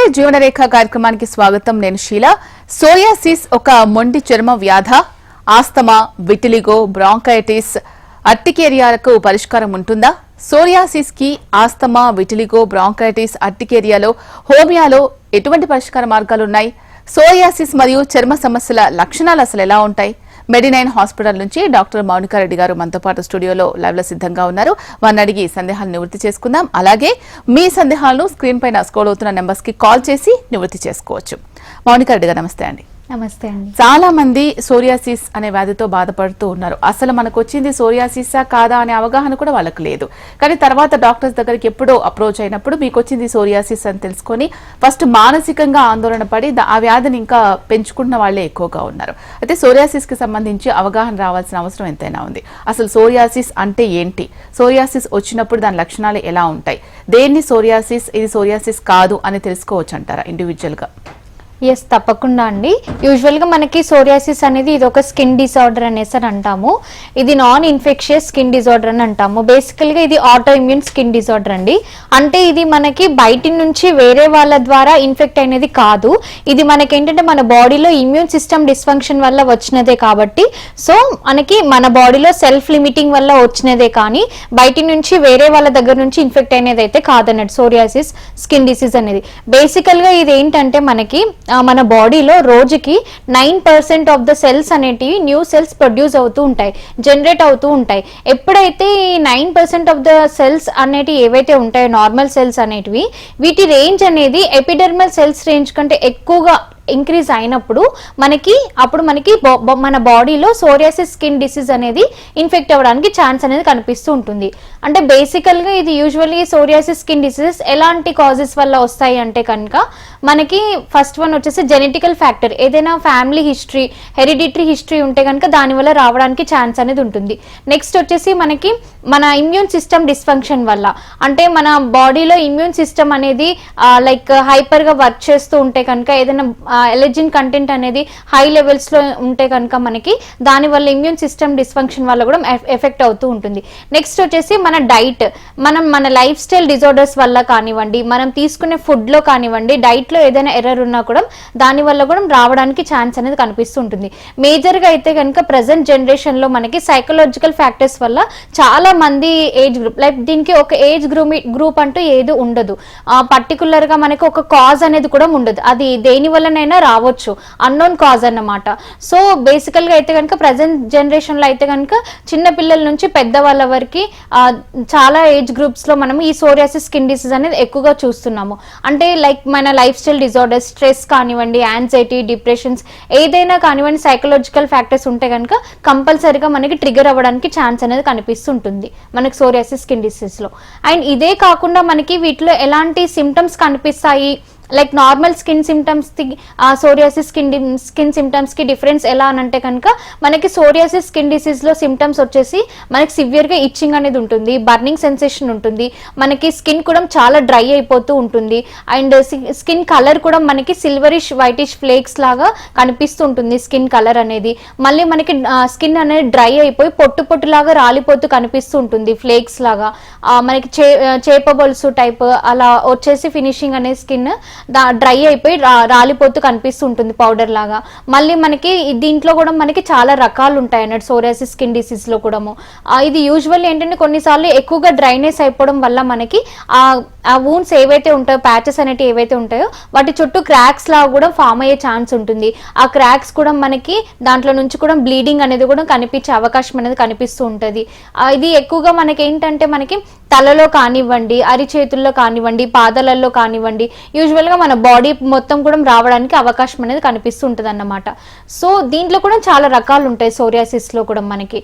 నమస్తే జీవనరేఖ కార్యక్రమానికి స్వాగతం. నేను షీల. సోరియాసిస్ ఒక మొండి చర్మ వ్యాధ. ఆస్తమా, విటిలిగో, బ్రాంకైటిస్, అర్టికేరియాలకు పరిష్కారం ఉంటుందా? సోరియాసిస్ కి ఆస్తమా, విటిలిగో, బ్రాంకైటిస్, అర్టికేరియాలో హోమియోలో ఎటువంటి పరిష్కార మార్గాలు ఉన్నాయి? సోరియాసిస్ మరియు చర్మ సమస్యల లక్షణాలు అసలు ఎలా ఉంటాయి? మెడినైన్ హాస్పిటల్ నుంచి డాక్టర్ మౌనికా రెడ్డి గారు మనతో పాటు స్టూడియోలో లైవ్ లో సిద్ధంగా ఉన్నారు. వారిని అడిగి సందేహాలను నివృత్తి చేసుకుందాం. అలాగే మీ సందేహాలను స్క్రీన్ పైన స్క్రోల్ అవుతున్న నెంబర్స్ కి కాల్ చేసి నివృత్తి చేసుకోవచ్చు. మౌనికా రెడ్డి గారు నమస్తే అండి. నమస్తే అండి. చాలా మంది సోరియాసిస్ అనే వ్యాధితో బాధపడుతూ ఉన్నారు. అసలు మనకు వచ్చింది సోరియాసిసా కాదా అనే అవగాహన కూడా వాళ్ళకు లేదు. కానీ తర్వాత డాక్టర్స్ దగ్గరికి ఎప్పుడో అప్రోచ్ అయినప్పుడు మీకు వచ్చింది సోరియాసిస్ అని తెలుసుకొని ఫస్ట్ మానసికంగా ఆందోళన పడి ఆ వ్యాధిని ఇంకా పెంచుకుంటున్న వాళ్ళే ఎక్కువగా ఉన్నారు. అయితే సోరియాసిస్ కి సంబంధించి అవగాహన రావాల్సిన అవసరం ఎంతైనా ఉంది. అసలు సోరియాసిస్ అంటే ఏంటి? సోరియాసిస్ వచ్చినప్పుడు దాని లక్షణాలు ఎలా ఉంటాయి? దేన్ని సోరియాసిస్, ఇది సోరియాసిస్ కాదు అని తెలుసుకోవచ్చు అంటారా ఇండివిజువల్ గా? ఎస్, తప్పకుండా అండి. యూజువల్గా మనకి సోరియాసిస్ అనేది ఇది ఒక స్కిన్ డిసార్డర్ అనేసి అని అంటాము. ఇది నాన్ ఇన్ఫెక్షియస్ స్కిన్ డిసార్డర్ అని అంటాము. బేసికల్గా ఇది ఆటో ఇమ్యూన్ స్కిన్ డిసార్డర్ అండి. అంటే ఇది మనకి బయటి నుంచి వేరే వాళ్ళ ద్వారా ఇన్ఫెక్ట్ అయినది కాదు. ఇది మనకి ఏంటంటే మన బాడీలో ఇమ్యూన్ సిస్టమ్ డిస్ఫంక్షన్ వల్ల వచ్చినదే కాబట్టి, సో మనకి మన బాడీలో సెల్ఫ్ లిమిటింగ్ వల్ల వచ్చినదే కానీ బయటి నుంచి వేరే వాళ్ళ దగ్గర నుంచి ఇన్ఫెక్ట్ అయినది అయితే కాదన్నట్టు సోరియాసిస్ స్కిన్ డిసీజ్ అనేది. బేసికల్గా ఇది ఏంటంటే మనకి మన బాడీలో రోజుకి 9% ఆఫ్ ద సెల్స్ అనేటివి న్యూ సెల్స్ ప్రొడ్యూస్ అవుతూ ఉంటాయి, జనరేట్ అవుతూ ఉంటాయి. ఎప్పుడైతే ఈ 9% ఆఫ్ ద సెల్స్ అనేటివి ఏవైతే ఉంటాయో నార్మల్ సెల్స్ అనేటివి, వీటి రేంజ్ అనేది ఎపిడెర్మల్ సెల్స్ రేంజ్ కంటే ఎక్కువగా ఇంక్రీజ్ అయినప్పుడు మనకి మన బాడీలో సోరియాసిస్ స్కిన్ డిసీజ్ అనేది ఇన్ఫెక్ట్ అవ్వడానికి ఛాన్స్ అనేది కనిపిస్తూ ఉంటుంది. అంటే బేసికల్గా ఇది యూజువల్లీ సోరియాసిస్ స్కిన్ డిసీజెస్ ఎలాంటి కాజెస్ వల్ల వస్తాయి అంటే కనుక మనకి ఫస్ట్ వన్ వచ్చేసి జెనెటికల్ ఫ్యాక్టర్. ఏదైనా ఫ్యామిలీ హిస్టరీ, హెరిడిటరీ హిస్టరీ ఉంటే కనుక దానివల్ల రావడానికి ఛాన్స్ అనేది ఉంటుంది. నెక్స్ట్ వచ్చేసి మనకి మన ఇమ్యూన్ సిస్టమ్ డిస్ఫంక్షన్ వల్ల, అంటే మన బాడీలో ఇమ్యూన్ సిస్టమ్ అనేది లైక్ హైపర్గా వర్క్ చేస్తూ ఉంటే కనుక ఏదైనా ఎలర్జిన్ కంటెంట్ అనేది హై లెవెల్స్లో ఉంటే కనుక మనకి దానివల్ల ఇమ్యూన్ సిస్టమ్ డిస్ఫంక్షన్ వల్ల కూడా ఎఫెక్ట్ అవుతూ ఉంటుంది. నెక్స్ట్ వచ్చేసి మన డైట్, మన లైఫ్ స్టైల్ డిజార్డర్స్ వల్ల కానివ్వండి, మనం తీసుకునే ఫుడ్లో కానివ్వండి, డైట్లో ఏదైనా ఎర్రర్ ఉన్నా కూడా దానివల్ల కూడా రావడానికి ఛాన్స్ అనేది కనిపిస్తూ ఉంటుంది. మేజర్గా అయితే కనుక ప్రజెంట్ జనరేషన్లో మనకి సైకలాజికల్ ఫ్యాక్టర్స్ వల్ల చాలా మంది ఏజ్ గ్రూప్, లైక్ దీనికి ఒక ఏజ్ గ్రూప్ అంటూ ఏది ఉండదు. పర్టికులర్గా మనకి ఒక కాజ్ అనేది కూడా ఉండదు. అది దేని వల్లనైనా రావచ్చు, అన్నోన్ కాజ్ అన్నమాట. సో బేసికల్గా అయితే కనుక ప్రజెంట్ జనరేషన్లో అయితే కనుక చిన్న పిల్లల నుంచి పెద్దవాళ్ళ వరకు చాలా ఏజ్ గ్రూప్స్లో మనం ఈ సోరియాసిస్ స్కిన్ డిసీజ్ అనేది ఎక్కువగా చూస్తున్నాము. అంటే లైక్ మన లైఫ్ స్టైల్ డిజార్డర్స్, స్ట్రెస్ కానివ్వండి, యాంగ్జైటీ, డిప్రెషన్స్ ఏదైనా కానివ్వండి, సైకలాజికల్ ఫ్యాక్టర్స్ ఉంటే కనుక కంపల్సరీగా మనకి ట్రిగర్ అవ్వడానికి ఛాన్స్ అనేది కనిపిస్తుంటుంది మనకి సోరియాసిస్ స్కిన్ డిసీజ్లో. అండ్ ఇదే కాకుండా మనకి వీటిలో ఎలాంటి సిమ్టమ్స్ కనిపిస్తాయి, లైక్ నార్మల్ స్కిన్ సిమ్టమ్స్కి సోరియాసిస్ స్కిన్ సిమ్టమ్స్కి డిఫరెన్స్ ఎలా అని అంటే కనుక మనకి సోరియాసిస్ స్కిన్ డిసీజ్లో సిమ్టమ్స్ వచ్చేసి మనకి సివియర్గా ఇచ్చింగ్ అనేది ఉంటుంది, బర్నింగ్ సెన్సేషన్ ఉంటుంది, మనకి స్కిన్ కూడా చాలా డ్రై అయిపోతూ ఉంటుంది. అండ్ స్కిన్ కలర్ కూడా మనకి సిల్వరిష్ వైటిష్ ఫ్లేక్స్ లాగా కనిపిస్తూ ఉంటుంది స్కిన్ కలర్ అనేది. మళ్ళీ మనకి స్కిన్ అనేది డ్రై అయిపోయి పొట్టులాగా రాలిపోతూ కనిపిస్తూ ఉంటుంది, ఫ్లేక్స్ లాగా. మనకి చేపబొల్సు టైప్ అలా వచ్చేసి ఫినిషింగ్ అనే స్కిన్ డ్రై అయిపోయి రాలిపోతూ కనిపిస్తూ ఉంటుంది పౌడర్ లాగా. మళ్ళీ మనకి దీంట్లో కూడా మనకి చాలా రకాలు ఉంటాయి అన్నట్టు సోరియాసిస్ స్కిన్ డిసీజ్ లో కూడా. ఇది యూజువల్లీ ఏంటంటే కొన్నిసార్లు ఎక్కువగా డ్రైనెస్ అయిపోవడం వల్ల మనకి ఆ వూన్స్ ఏవైతే ఉంటాయో, ప్యాచెస్ అనేవి ఏవైతే ఉంటాయో వాటి చుట్టూ క్రాక్స్ లాగా కూడా ఫామ్ అయ్యే ఛాన్స్ ఉంటుంది. ఆ క్రాక్స్ కూడా మనకి దాంట్లో నుంచి కూడా బ్లీడింగ్ అనేది కూడా కనిపించే అవకాశం అనేది కనిపిస్తూ ఉంటుంది. ఇది ఎక్కువగా మనకి ఏంటంటే మనకి తలలో కానివ్వండి, అరిచేతుల్లో కానివ్వండి, పాదాలలో కానివ్వండి, యూజువల్గా మన బాడీ మొత్తం కూడా రావడానికి అవకాశం అనేది కనిపిస్తూ ఉంటుంది అన్నమాట. సో దీంట్లో కూడా చాలా రకాలు ఉంటాయి సోరియాసిస్లో కూడా. మనకి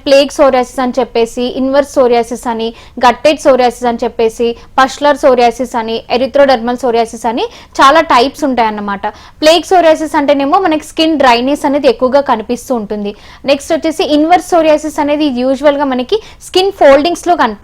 ప్లేగ్ సోరియాసిస్ అని చెప్పేసి, ఇన్వర్స్ సోరియాసిస్ అని, గట్టెడ్ సోరియాసిస్ అని చెప్పేసి, పష్లర్ సోరియాసిస్ అని, ఎరిథ్రోడర్మల్ సోరియాసిస్ అని చాలా టైప్స్ ఉంటాయి అన్నమాట. ప్లేగ్ సోరియాసిస్ అంటేనేమో మనకి స్కిన్ డ్రైనెస్ అనేది ఎక్కువగా కనిపిస్తూ ఉంటుంది. నెక్స్ట్ వచ్చేసి ఇన్వర్స్ సోరియాసిస్ అనేది యూజువల్గా మనకి స్కిన్ ఫోల్డింగ్స్లో కనిపిస్తుంది.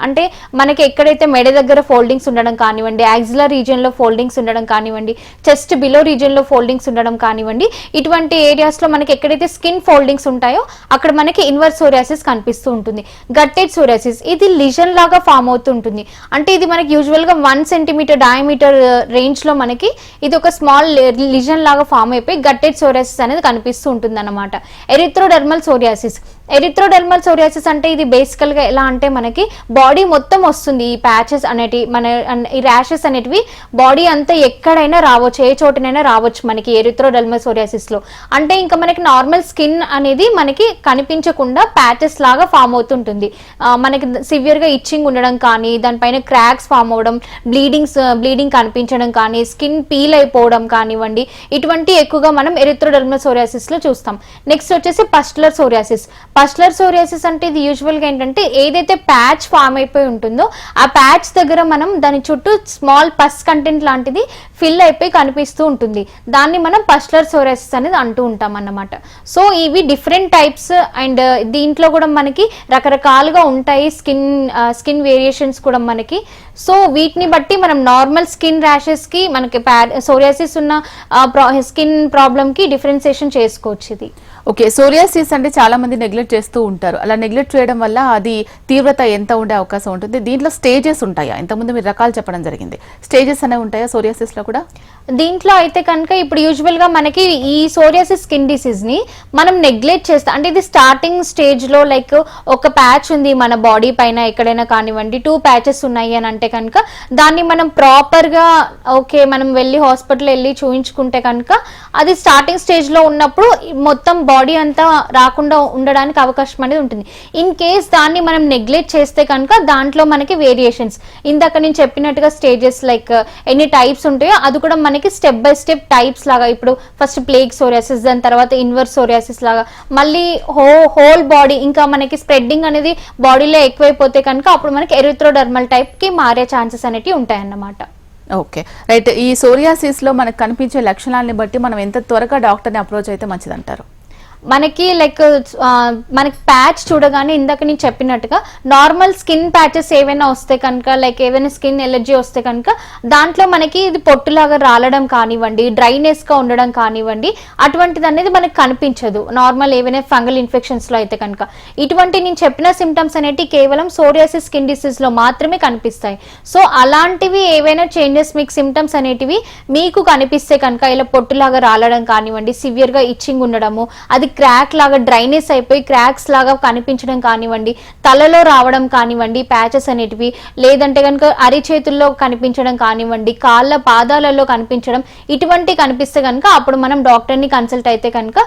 అంటే మనకి ఎక్కడైతే మెడ దగ్గర ఫోల్డింగ్స్ ఉండడం కానివ్వండి, యాక్సిలర్ రీజియన్ రీజియన్ లో ఫోల్డింగ్స్ ఉండడం కానివ్వండి, చెస్ట్ బిలో రీజియన్ లో ఫోల్డింగ్స్ ఉండడం కానివ్వండి, ఇటువంటి ఏరియాస్ లో మనకి ఎక్కడైతే స్కిన్ ఫోల్డింగ్స్ ఉంటాయో అక్కడ మనకి ఇన్వర్స్ సోరియాసిస్ కనిపిస్తూ ఉంటుంది. గట్టెడ్ సోరియాసిస్ ఇది లిజన్ లాగా ఫామ్ అవుతుంటుంది. అంటే ఇది మనకి యూజువల్ గా 1 సెంటీమీటర్ డయామీటర్ రేంజ్ లో మనకి ఇది ఒక స్మాల్ లిజన్ లాగా ఫామ్ అయిపోయి గట్టెడ్ సోరియాసిస్ అనేది కనిపిస్తూ ఉంటుంది అన్నమాట. ఎరిథ్రోడెర్మల్ సోరియాసిస్ అంటే ఇది బేసికల్ గా ఎలా అంటే మనకి బాడీ మొత్తం వస్తుంది. ఈ ప్యాచెస్ అనేటి ఈ ర్యాషెస్ అనేటివి బాడీ అంతా ఎక్కడైనా రావచ్చు, ఏ చోటనైనా రావచ్చు మనకి ఎరిథ్రోడెర్మల్ సోరియాసిస్ లో. అంటే ఇంకా మనకి నార్మల్ స్కిన్ అనేది మనకి కనిపించకుండా ప్యాచెస్ లాగా ఫామ్ అవుతుంటుంది. మనకి సివియర్ గా ఇచ్చింగ్ ఉండడం కానీ, దానిపైన క్రాక్స్ ఫామ్ అవడం, బ్లీడింగ్ కనిపించడం కానీ, స్కిన్ పీల్ అయిపోవడం కానివ్వండి, ఇటువంటి ఎక్కువగా మనం ఎరిథ్రోడెర్మల్ సోరియాసిస్ లో చూస్తాం. నెక్స్ట్ వచ్చేసి పస్టులర్ సోరియాసిస్ అంటే ఇది యూజువల్ గా ఏంటంటే ఏదైతే ప్యాచ్ ఫామ్ అయిపోయి ఉంటుందో ఆ ప్యాచ్ దగ్గర మనం దాని చుట్టూ స్మాల్ పస్ కంటెంట్ లాంటిది ఫిల్ అయిపోయి కనిపిస్తూ ఉంటుంది. దాన్ని మనం పస్టులర్ సోరియాసిస్ అనేది అంటూ ఉంటాం అన్నమాట. సో ఇవి డిఫరెంట్ టైప్స్ అండ్ దీంట్లో కూడా మనకి రకరకాలుగా ఉంటాయి స్కిన్ వేరియేషన్స్ కూడా మనకి. సో వీటిని బట్టి మనం నార్మల్ స్కిన్ ర్యాషెస్ కి మనకి సోరియాసిస్ ఉన్న స్కిన్ ప్రాబ్లమ్ కి డిఫరెన్సియేషన్ చేసుకోవచ్చు. ఇది ఓకే. సోరియాసిస్ అంటే చాలా మంది నెగ్లెక్ట్ చేస్తూ ఉంటారు. అలా నెగ్లెక్ట్ చేయడం వల్ల అది తీవ్రత ఎంత ఉండే అవకాశం ఉంటుంది? దీంట్లో స్టేజెస్ ఉంటాయా? ఇంతకుముందు మీరు రకాలు చెప్పడం జరిగింది, స్టేజెస్ అనేవి ఉంటాయా సోరియాసిస్ లో కూడా? దీంట్లో అయితే కనుక ఇప్పుడు యూజువల్ గా మనకి ఈ సోరియాసిస్ స్కిన్ డిసీజ్ ని మనం నెగ్లెక్ట్ చేస్తాం. అంటే ఇది స్టార్టింగ్ స్టేజ్ లో లైక్ ఒక ప్యాచ్ ఉంది మన బాడీ పైన ఎక్కడైనా కానివ్వండి, 2 ప్యాచెస్ ఉన్నాయి అని అంటే కనుక దాన్ని మనం ప్రాపర్ గా ఓకే మనం వెళ్ళి హాస్పిటల్ వెళ్ళి చూయించుకుంటే కనుక అది స్టార్టింగ్ స్టేజ్ లో ఉన్నప్పుడు మొత్తం బాడీ అంతా రాకుండా ఉండడానికి అవకాశం అనేది ఉంటుంది. ఇన్ కేస్ దాన్ని మనం నెగ్లెక్ట్ చేస్తే కనుక దాంట్లో మనకి వేరియేషన్స్ ఇందాక నేను చెప్పినట్టుగా స్టేజెస్ లైక్ ఎన్ని టైప్స్ ఉంటాయో అది కూడా మనకి స్టెప్ బై స్టెప్ టైప్స్ లాగా ఇప్పుడు ఫస్ట్ ప్లేగ్ సోరియాసిస్, దాని తర్వాత ఇన్వర్స్ సోరియాసిస్ లాగా మళ్ళీ హోల్ బాడీ ఇంకా మనకి స్ప్రెడ్డింగ్ అనేది బాడీలో ఎక్కువైపోతే కనుక అప్పుడు మనకి ఎరిథ్రోడెర్మల్ టైప్ కి మారే ఛాన్సెస్ అనేవి ఉంటాయన్నమాట. Okay right. ఈ సోరియాసిస్ లో మనకు కనిపించే లక్షణాలని బట్టి మనం ఎంత త్వరగా డాక్టర్ని అప్రోచ్ అయితే మంచిదంటారు? మనకి లైక్ మనకి ప్యాచ్ చూడగానే ఇందాక నేను చెప్పినట్టుగా నార్మల్ స్కిన్ ప్యాచెస్ ఏవైనా వస్తే కనుక లైక్ ఏవైనా స్కిన్ ఎలర్జీ వస్తే కనుక దాంట్లో మనకి ఇది పొట్టులాగా రాలడం కానివ్వండి, డ్రైనెస్ గా ఉండడం కానివ్వండి, అటువంటిది అనేది మనకి కనిపించదు నార్మల్ ఏవైనా ఫంగల్ ఇన్ఫెక్షన్స్ లో అయితే కనుక. ఇటువంటి నేను చెప్పిన సిమ్టమ్స్ అనేవి కేవలం సోరియాసిస్ స్కిన్ డిసీజ్ లో మాత్రమే కనిపిస్తాయి. సో అలాంటివి ఏవైనా చేంజెస్ మీకు సిమ్టమ్స్ అనేటివి మీకు కనిపిస్తే కనుక ఇలా పొట్టులాగా రాలడం కానివ్వండి, సివియర్ గా ఇచ్చింగ్ ఉండడము, అది క్రాక్ లాగా డ్రైనెస్ అయిపోయి క్రాక్స్ లాగా కనిపించడం కానివ్వండి, తలలో రావడం కానివ్వండి ప్యాచెస్ అనేటివి, లేదంటే కనుక అరిచేతుల్లో కనిపించడం కానివ్వండి, కాళ్ళ పాదాలలో కనిపించడం, ఇటువంటి కనిపిస్తే కనుక అప్పుడు మనం డాక్టర్ని కన్సల్ట్ అయితే కనుక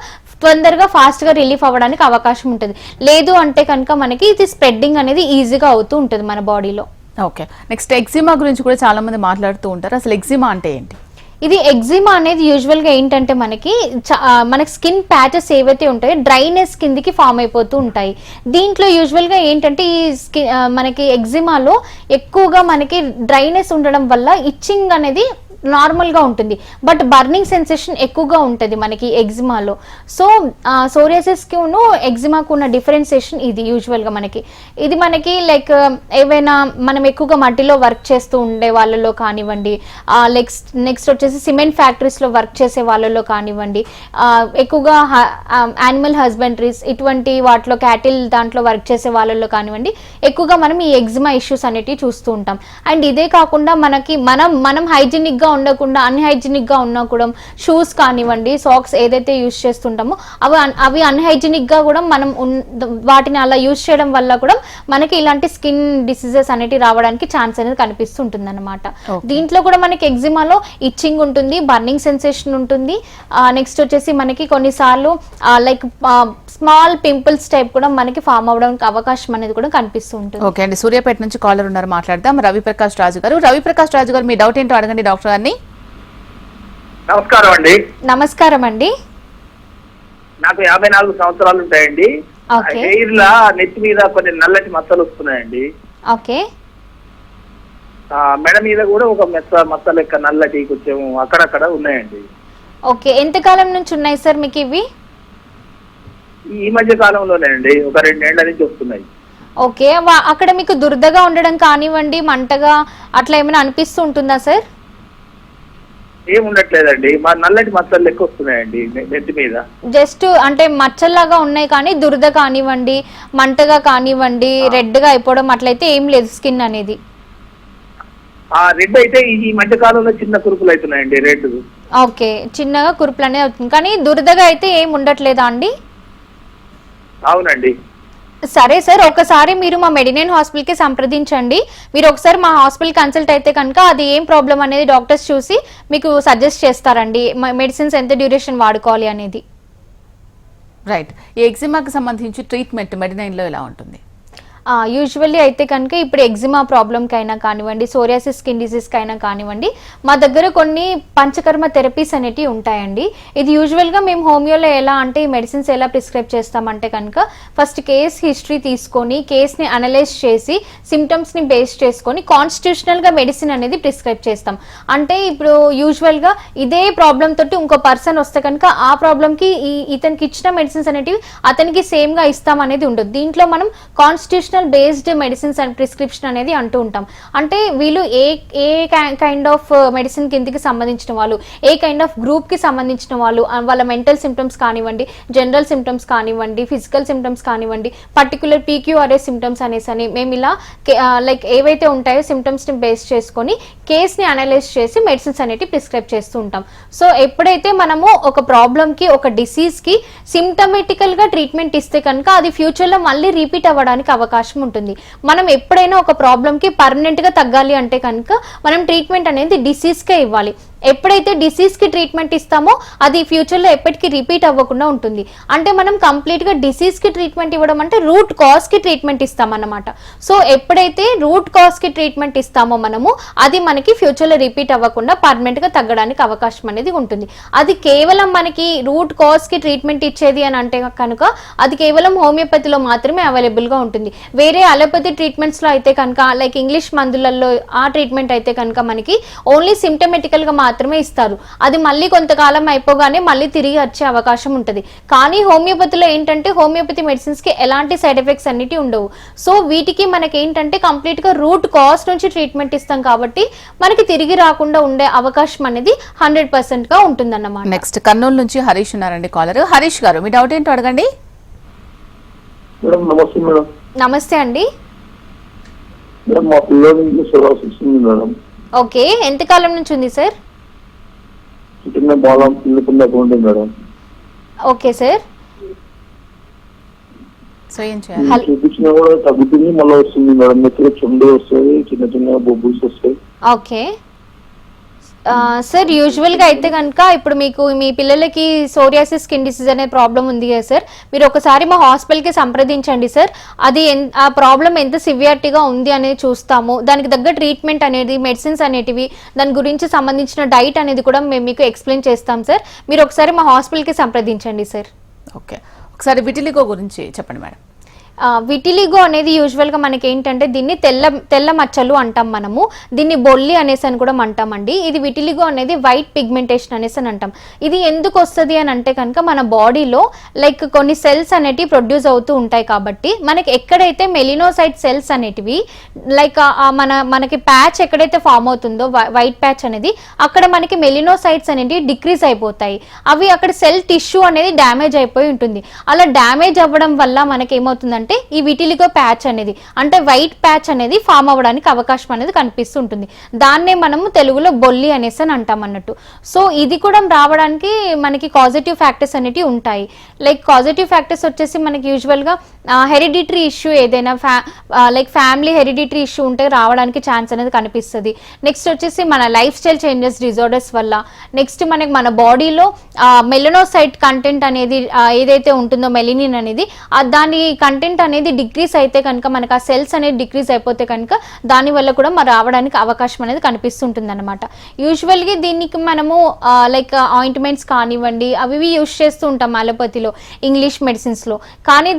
తొందరగా ఫాస్ట్ గా రిలీఫ్ అవ్వడానికి అవకాశం ఉంటుంది. లేదు అంటే కనుక మనకి ఇది స్ప్రెడ్డింగ్ అనేది ఈజీగా అవుతూ ఉంటుంది మన బాడీలో. ఓకే. నెక్స్ట్ ఎగ్జిమా గురించి కూడా చాలా మంది మాట్లాడుతూ ఉంటారు. అసలు ఎగ్జిమా అంటే ఏంటి? ఇది ఎగ్జిమా అనేది యూజువల్ గా ఏంటంటే మనకి స్కిన్ ప్యాచెస్ ఏవైతే ఉంటాయో డ్రైనెస్ కిందికి ఫామ్ అయిపోతూ ఉంటాయి. దీంట్లో యూజువల్ గా ఏంటంటే ఈ మనకి ఎగ్జిమాలో ఎక్కువగా మనకి డ్రైనెస్ ఉండడం వల్ల ఇచ్చింగ్ అనేది నార్మల్ గా ఉంటుంది, బట్ బర్నింగ్ సెన్సేషన్ ఎక్కువగా ఉంటుంది మనకి ఎగ్జిమాలో. సో సోరియాసిస్ కిను ఎగ్జిమాకు ఉన్న డిఫరెన్సియేషన్ ఇది యూజువల్ గా మనకి. ఇది మనకి లైక్ ఏవైనా మనం ఎక్కువగా మట్టిలో వర్క్ చేస్తూ ఉండే వాళ్ళలో కానివ్వండి, నెక్స్ట్ వచ్చేసి సిమెంట్ ఫ్యాక్టరీస్ లో వర్క్ చేసే వాళ్ళలో కానివ్వండి, ఎక్కువగా యానిమల్ హస్బెండరీస్ ఇటువంటి వాటిలో క్యాటిల్ దాంట్లో వర్క్ చేసే వాళ్ళలో కానివ్వండి, ఎక్కువగా మనం ఈ ఎగ్జిమా ఇష్యూస్ అనేటివి చూస్తూ ఉంటాం. అండ్ ఇదే కాకుండా మనకి మనం హైజీనిక్ గా ఉండకుండా అన్హైజీనిక్ గా ఉన్నా కూడా షూస్ కానివ్వండి, సాక్స్ ఏదైతే యూజ్ చేస్తుంటామో అవి అన్హైజీనిక్ గా కూడా మనం వాటిని అలా యూజ్ చేయడం వల్ల కూడా మనకి ఇలాంటి స్కిన్ డిసీజెస్ అనేవి రావడానికి ఛాన్స్ అనేది కనిపిస్తుంటుంది అనమాట. దీంట్లో కూడా మనకి ఎగ్జిమాలో ఇచ్చింగ్ ఉంటుంది, బర్నింగ్ సెన్సేషన్ ఉంటుంది. నెక్స్ట్ వచ్చేసి మనకి కొన్నిసార్లు లైక్ స్మాల్ పింపుల్స్ టైప్ కూడా మనకి ఫామ్ అవడానికి అవకాశం అనేది కూడా కనిపిస్తూ ఉంటుంది. ఓకే అండి. సూర్యాపేట నుంచి కాలర్ ఉన్నారు, మాట్లాడదాం. రవిప్రకాష్ రాజు గారు. రవిప్రకాష్ రాజు గారు, మీ డౌట్ ఏంటో అడగండి డాక్టర్ గారిని. నమస్కారం అండి. నమస్కారం అండి. నాకు 54 సంవత్సరాలు ఉంటాయండి. హెయిర్ లా నెత్తి మీద కొన్ని నల్లటి మచ్చలు వస్తున్నాయండి. ఓకే. మెడ మీద కూడా ఒక మచ్చ లెక్క నల్లటి కొంచెం అక్కడక్కడ ఉన్నాయండి. ఓకే. ఎంతకాలం నుంచి ఉన్నాయి సార్ మీకు ఇవి? ఈ మధ్య కాలంలోనే అండి, ఒక 2 ఏళ్ల నుంచి వస్తున్నాయి. ఓకే. అక్కడ మీకు దురదగా ఉండడం కానివ్వండి, మంటగా అట్లా ఏమైనా అనిపిస్తూ ఉంటుందా సార్? ఏం ఉండట్లేదండి. మా నల్లటి మచ్చలు లెక్క వస్తున్నాయండి నెత్తి మీద. జస్ట్ అంటే మచ్చల్లాగా ఉన్నాయి కానీ దురద కానివ్వండి, మంటగా కానివ్వండి, రెడ్ గా అయిపోవడం అట్లయితే ఏం లేదు స్కిన్ అనేది. ఆ రెడ్ అయితే ఈ మధ్య కాలంలో చిన్న కురుపులు అవుతున్నాయండి రెడ్. ఓకే, చిన్నగా కురుపులు అనేది అవుతుంది కానీ దురదగా అయితే ఏం ఉండట్లేదా అండి? అవునండి. సరే సార్, ఒకసారి మీరు మా మెడినైన్ హాస్పిటల్కి సంప్రదించండి. మీరు ఒకసారి మా హాస్పిటల్ కన్సల్ట్ అయితే కనుక అది ఏం ప్రాబ్లం అనేది డాక్టర్స్ చూసి మీకు సజెస్ట్ చేస్తారండి, మెడిసిన్స్ ఎంత డ్యూరేషన్ వాడుకోవాలి అనేది. రైట్. ఈ ఎగ్జిమాకి సంబంధించి ట్రీట్మెంట్ మెడినైన్లో ఎలా ఉంటుంది? యూజువల్లీ అయితే కనుక ఇప్పుడు ఎగ్జిమా ప్రాబ్లంకి అయినా కానివ్వండి, సోరియాసిస్ స్కిన్ డిసీజ్కి అయినా కానివ్వండి, మా దగ్గర కొన్ని పంచకర్మ థెరపీస్ అనేవి ఉంటాయండి. ఇది యూజువల్గా మేము హోమియోలో ఎలా అంటే ఈ మెడిసిన్స్ ఎలా ప్రిస్క్రైబ్ చేస్తామంటే కనుక ఫస్ట్ కేస్ హిస్టరీ తీసుకొని కేస్ని అనలైజ్ చేసి సిమ్టమ్స్ని బేస్ చేసుకొని కాన్స్టిట్యూషనల్గా మెడిసిన్ అనేది ప్రిస్క్రైబ్ చేస్తాం. అంటే ఇప్పుడు యూజువల్గా ఇదే ప్రాబ్లం తోటి ఇంకో పర్సన్ వస్తే కనుక ఆ ప్రాబ్లంకి ఇతనికి ఇచ్చిన మెడిసిన్స్ అనేటివి అతనికి సేమ్గా ఇస్తాం అనేది ఉండదు. దీంట్లో మనం constitutional based medicines and prescription అనేది అంటూ ఉంటాం. అంటే వీళ్ళు ఏ కైండ్ ఆఫ్ మెడిసిన్ కిందకి సంబంధించిన వాళ్ళు, ఏ కైండ్ ఆఫ్ గ్రూప్కి సంబంధించిన వాళ్ళు, వాళ్ళ మెంటల్ సిమ్టమ్స్ కానివ్వండి, జనరల్ సిమ్టమ్స్ కానివ్వండి, ఫిజికల్ సిమ్టమ్స్ కానివ్వండి, పర్టికులర్ PQRS సిమ్టమ్స్ అనేసి మేము ఇలా లైక్ ఏవైతే ఉంటాయో సిమ్టమ్స్ని బేస్ చేసుకొని కేస్ని అనలైజ్ చేసి మెడిసిన్స్ అనేవి ప్రిస్క్రైబ్ చేస్తూ ఉంటాం. సో ఎప్పుడైతే మనము ఒక ప్రాబ్లంకి ఒక డిసీజ్కి సిమ్టమేటికల్గా ట్రీట్మెంట్ ఇస్తే కనుక అది ఫ్యూచర్లో మళ్ళీ రిపీట్ అవ్వడానికి అవకాశం ఉంటుంది. మనం ఎప్పుడైనా ఒక ప్రాబ్లంకి పర్మనెంట్గా తగ్గాలి అంటే కనుక మనం ట్రీట్మెంట్ అనేది డిసీజ్కే ఇవ్వాలి. ఎప్పుడైతే డిసీజ్కి ట్రీట్మెంట్ ఇస్తామో అది ఫ్యూచర్లో ఎప్పటికీ రిపీట్ అవ్వకుండా ఉంటుంది. అంటే మనం కంప్లీట్గా డిసీజ్కి ట్రీట్మెంట్ ఇవ్వడం అంటే రూట్ కాజ్కి ట్రీట్మెంట్ ఇస్తామన్నమాట. సో ఎప్పుడైతే రూట్ కాజ్కి ట్రీట్మెంట్ ఇస్తామో మనము అది మనకి ఫ్యూచర్లో రిపీట్ అవ్వకుండా పర్మనెంట్గా తగ్గడానికి అవకాశం అనేది ఉంటుంది. అది కేవలం మనకి రూట్ కాజ్కి ట్రీట్మెంట్ ఇచ్చేది అని అంటే కనుక అది కేవలం హోమియోపతిలో మాత్రమే అవైలబుల్గా ఉంటుంది. వేరే అలోపతి ట్రీట్మెంట్స్లో అయితే కనుక లైక్ ఇంగ్లీష్ మందులలో ఆ ట్రీట్మెంట్ అయితే కనుక మనకి ఓన్లీ సిమ్టమేటికల్గా మాత్రమే ఇస్తారు. అది మళ్ళీ కొంతకాలం అయిపోగానే మళ్ళీ తిరిగి వచ్చే అవకాశం ఉంటుంది. కానీ హోమియోపతిలో ఏంటంటే హోమియోపతి మెడిసిన్స్కి ఎలాంటి సైడ్ ఎఫెక్ట్స్ అన్నిటి ఉండవు. సో వీటికి మనకి ఏంటంటే కంప్లీట్గా రూట్ కాజ్ నుంచి ట్రీట్మెంట్ ఇస్తాం కాబట్టి మనకి తిరిగి రాకుండా ఉండే అవకాశం అనేది 100%గా ఉంటుందన్నమాట. నెక్స్ట్ కర్నూలు నుంచి హరీష్ ఉన్నారండి కాలర్. హరీష్ గారు, మీ డౌట్ ఏంటో అడగండి. మేడం నమస్తే. మేడం నమస్తే అండి. మేడం మా పిల్లలకి సోరియాసిస్ ఉంది మేడం. ఓకే, ఎంతకాలం నుంచి ఉంది సార్? చిన్న బాలం పిల్లకుండా ఉంది మేడం. Okay sir. సో ఏం చేయాలి? చూపించినా కూడా తగ్గుతుంది, మళ్ళీ వస్తుంది మేడం. నెత్తిలో చుండి వస్తుంది, చిన్న చిన్న బొబ్బుల్స్ వస్తాయి. ఓకే సార్, యూజువల్గా అయితే కనుక ఇప్పుడు మీకు మీ పిల్లలకి సోరియాసిస్ స్కిన్ డిసీజ్ అనే ప్రాబ్లం ఉంది కదా సార్, మీరు ఒకసారి మా హాస్పిటల్కి సంప్రదించండి సార్. అది ఆ ప్రాబ్లం ఎంత సివియారిటీగా ఉంది అనేది చూస్తాము. దానికి తగ్గ ట్రీట్మెంట్ అనేది, మెడిసిన్స్ అనేటివి, దాని గురించి సంబంధించిన డైట్ అనేది కూడా మేము మీకు ఎక్స్ప్లెయిన్ చేస్తాం సార్. మీరు ఒకసారి మా హాస్పిటల్కి సంప్రదించండి సార్. ఓకే, ఒకసారి విటిలిగో గురించి చెప్పండి మేడం. విటిలిగో అనేది యూజువల్గా మనకి ఏంటంటే దీన్ని తెల్ల మచ్చలు అంటాం మనము. దీన్ని బొల్లి అనేసి అని కూడా అంటామండి. ఇది విటిలిగో అనేది వైట్ పిగ్మెంటేషన్ అనేసి అని అంటాం. ఇది ఎందుకు వస్తుంది అని అంటే కనుక మన బాడీలో లైక్ కొన్ని సెల్స్ అనేటివి ప్రొడ్యూస్ అవుతూ ఉంటాయి కాబట్టి మనకి ఎక్కడైతే మెలినోసైట్ సెల్స్ అనేటివి లైక్ మనకి ప్యాచ్ ఎక్కడైతే ఫామ్ అవుతుందో వైట్ ప్యాచ్ అనేది అక్కడ మనకి మెలినోసైట్స్ అనేటివి డిక్రీజ్ అయిపోతాయి. అవి అక్కడ సెల్ టిష్యూ అనేది డ్యామేజ్ అయిపోయి ఉంటుంది. అలా డ్యామేజ్ అవ్వడం వల్ల మనకి ఏమవుతుందంటే ఈ విటిలిగో ప్యాచ్ అనేది అంటే వైట్ ప్యాచ్ అనేది ఫామ్ అవ్వడానికి అవకాశం అనేది కనిపిస్తుంటుంది. దాన్నే మనము తెలుగులో బొల్లి అనేసి అని అంటాం అన్నట్టు. సో ఇది కూడా రావడానికి మనకి కాజిటివ్ ఫ్యాక్టర్స్ అనేవి ఉంటాయి. లైక్ కాజిటివ్ ఫ్యాక్టర్స్ వచ్చేసి మనకి యూజువల్గా హెరిడిటరీ ఇష్యూ ఏదైనా లైక్ ఫ్యామిలీ హెరిడిటరీ ఇష్యూ ఉంటే రావడానికి ఛాన్స్ అనేది కనిపిస్తుంది. నెక్స్ట్ వచ్చేసి మన లైఫ్ స్టైల్ చేంజెస్ డిజార్డర్స్ వల్ల, నెక్స్ట్ మనకి మన బాడీలో మెలనోసైట్ కంటెంట్ అనేది ఏదైతే ఉంటుందో మెలినిన్ అనేది దాని కంటెంట్ అనేది డిక్రీస్ అయితే కనుక మనకు ఆ సెల్స్ అనేది డిక్రీస్ అయిపోతే కనుక దానివల్ల కూడా మరి రావడానికి అవకాశం అనేది కనిపిస్తుంటుంది అనమాట. యూజువల్గా దీనికి మనము లైక్ ఆయింట్మెంట్స్ కానివ్వండి అవి యూజ్ చేస్తూ ఉంటాం అలోపతిలో, ఇంగ్లీష్ మెడిసిన్స్లో. కానీ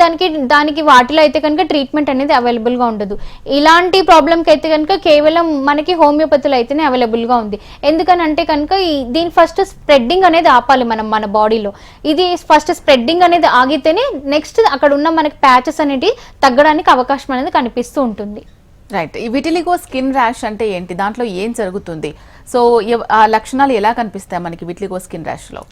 దానికి వాటిలో అయితే కనుక ట్రీట్మెంట్ అనేది అవైలబుల్గా ఉండదు. ఇలాంటి ప్రాబ్లంకి అయితే కనుక కేవలం మనకి హోమియోపతిలో అయితేనే అవైలబుల్గా ఉంది. ఎందుకనంటే కనుక దీని ఫస్ట్ స్ప్రెడ్డింగ్ అనేది ఆపాలి మనం మన బాడీలో. ఇది ఫస్ట్ స్ప్రెడ్డింగ్ అనేది ఆగితేనే నెక్స్ట్ అక్కడ ఉన్న మనకి ప్యాచెస్ అనేది తగ్గడానికి అవకాశం అనేది కనిపిస్తూ ఉంటుంది. రైట్. ఈ విటిలిగో స్కిన్ ర్యాష్ అంటే ఏంటి, దాంట్లో ఏం జరుగుతుంది, సో ఆ లక్షణాలు ఎలా కనిపిస్తాయి మనకి విట్లిగో స్కిన్ ర్యాష్ లో?